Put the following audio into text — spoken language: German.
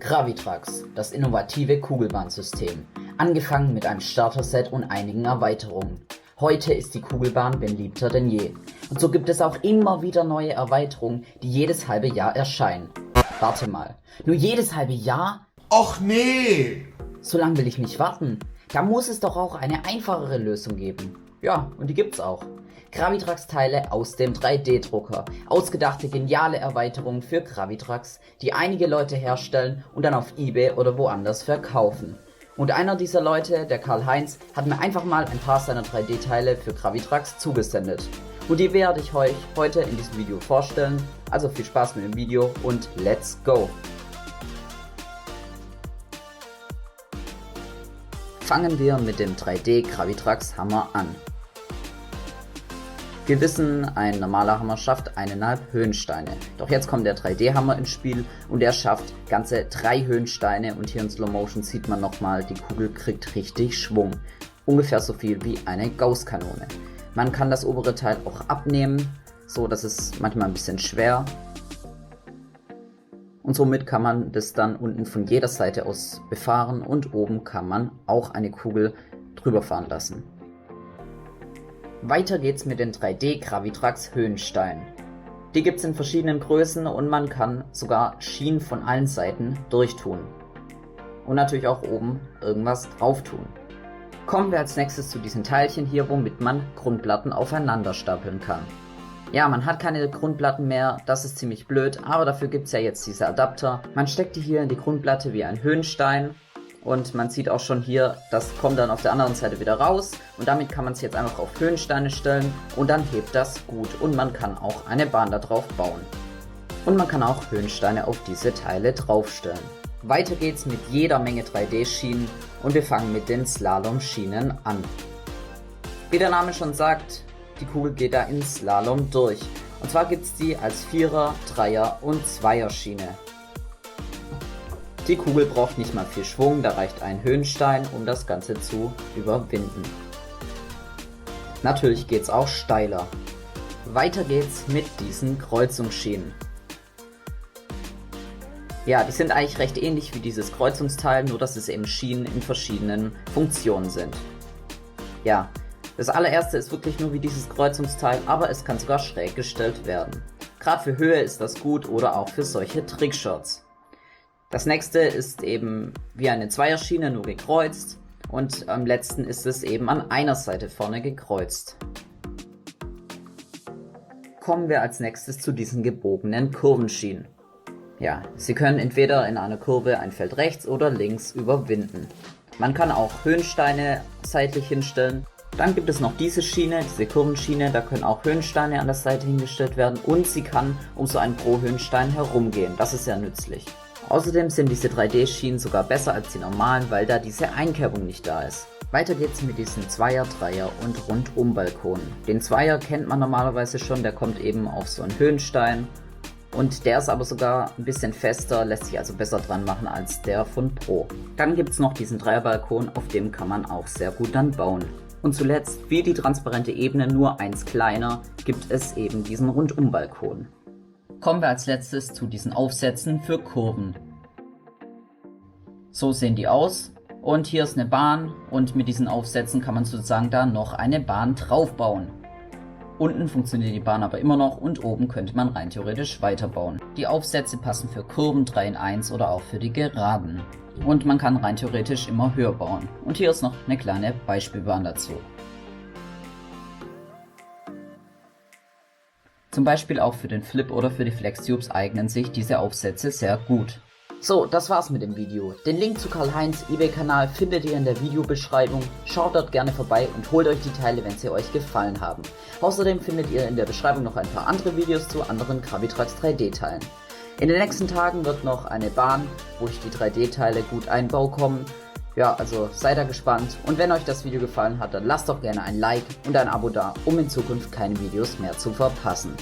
Gravitrax, das innovative Kugelbahnsystem. Angefangen mit einem Starter-Set und einigen Erweiterungen. Heute ist die Kugelbahn beliebter denn je. Und so gibt es auch immer wieder neue Erweiterungen, die jedes halbe Jahr erscheinen. Warte mal, nur jedes halbe Jahr? Och nee! So lange will ich nicht warten. Da muss es doch auch eine einfachere Lösung geben. Ja, und die gibt's auch. Gravitrax-Teile aus dem 3D-Drucker. Ausgedachte geniale Erweiterungen für Gravitrax, die einige Leute herstellen und dann auf eBay oder woanders verkaufen. Und einer dieser Leute, der Karl-Heinz, hat mir einfach mal ein paar seiner 3D-Teile für Gravitrax zugesendet. Und die werde ich euch heute in diesem Video vorstellen. Also viel Spaß mit dem Video und let's go! Fangen wir mit dem 3D Gravitrax Hammer an. Wir wissen, ein normaler Hammer schafft 1,5 Höhensteine. Doch jetzt kommt der 3D-Hammer ins Spiel und der schafft ganze 3 Höhensteine und hier in Slow Motion sieht man nochmal, die Kugel kriegt richtig Schwung. Ungefähr so viel wie eine Gaußkanone. Man kann das obere Teil auch abnehmen, so dass es manchmal ein bisschen schwer. Und somit kann man das dann unten von jeder Seite aus befahren und oben kann man auch eine Kugel drüber fahren lassen. Weiter geht's mit den 3D Gravitrax Höhensteinen. Die gibt's in verschiedenen Größen und man kann sogar Schienen von allen Seiten durchtun. Und natürlich auch oben irgendwas drauf tun. Kommen wir als nächstes zu diesen Teilchen hier, womit man Grundplatten aufeinander stapeln kann. Ja, man hat keine Grundplatten mehr, das ist ziemlich blöd, aber dafür gibt's ja jetzt diese Adapter. Man steckt die hier in die Grundplatte wie ein Höhenstein. Und man sieht auch schon hier, das kommt dann auf der anderen Seite wieder raus. Und damit kann man es jetzt einfach auf Höhensteine stellen und dann hebt das gut. Und man kann auch eine Bahn da drauf bauen. Und man kann auch Höhensteine auf diese Teile draufstellen. Weiter geht's mit jeder Menge 3D-Schienen und wir fangen mit den Slalom-Schienen an. Wie der Name schon sagt, die Kugel geht da in Slalom durch. Und zwar gibt's die als 4er, 3er und 2er Schiene. Die Kugel braucht nicht mal viel Schwung, da reicht ein Höhenstein, um das Ganze zu überwinden. Natürlich geht's auch steiler. Weiter geht's mit diesen Kreuzungsschienen. Ja, die sind eigentlich recht ähnlich wie dieses Kreuzungsteil, nur dass es eben Schienen in verschiedenen Funktionen sind. Ja, das allererste ist wirklich nur wie dieses Kreuzungsteil, aber es kann sogar schräg gestellt werden. Gerade für Höhe ist das gut oder auch für solche Trickshots. Das nächste ist eben wie eine Zweierschiene, nur gekreuzt und am letzten ist es eben an einer Seite vorne gekreuzt. Kommen wir als nächstes zu diesen gebogenen Kurvenschienen. Ja, sie können entweder in einer Kurve ein Feld rechts oder links überwinden. Man kann auch Höhensteine seitlich hinstellen. Dann gibt es noch diese Schiene, diese Kurvenschiene, da können auch Höhensteine an der Seite hingestellt werden und sie kann um so einen pro Höhenstein herumgehen, das ist sehr nützlich. Außerdem sind diese 3D-Schienen sogar besser als die normalen, weil da diese Einkerbung nicht da ist. Weiter geht's mit diesen 2er, 3er und Rundumbalkonen. Den 2er kennt man normalerweise schon, der kommt eben auf so einen Höhenstein. Und der ist aber sogar ein bisschen fester, lässt sich also besser dran machen als der von Pro. Dann gibt's noch diesen 3er-Balkon, auf dem kann man auch sehr gut dann bauen. Und zuletzt, wie die transparente Ebene, nur eins kleiner, gibt es eben diesen Rundumbalkon. Kommen wir als letztes zu diesen Aufsätzen für Kurven. So sehen die aus und hier ist eine Bahn und mit diesen Aufsätzen kann man sozusagen da noch eine Bahn drauf bauen. Unten funktioniert die Bahn aber immer noch und oben könnte man rein theoretisch weiterbauen. Die Aufsätze passen für Kurven 3 in 1 oder auch für die Geraden. Und man kann rein theoretisch immer höher bauen. Und hier ist noch eine kleine Beispielbahn dazu. Zum Beispiel auch für den Flip oder für die Flex-Tubes eignen sich diese Aufsätze sehr gut. So, das war's mit dem Video. Den Link zu Karl-Heinz eBay-Kanal findet ihr in der Videobeschreibung. Schaut dort gerne vorbei und holt euch die Teile, wenn sie euch gefallen haben. Außerdem findet ihr in der Beschreibung noch ein paar andere Videos zu anderen Gravitrax 3D-Teilen. In den nächsten Tagen wird noch eine Bahn, wo ich die 3D-Teile gut einbaue, kommen. Ja, also seid da gespannt und wenn euch das Video gefallen hat, dann lasst doch gerne ein Like und ein Abo da, um in Zukunft keine Videos mehr zu verpassen.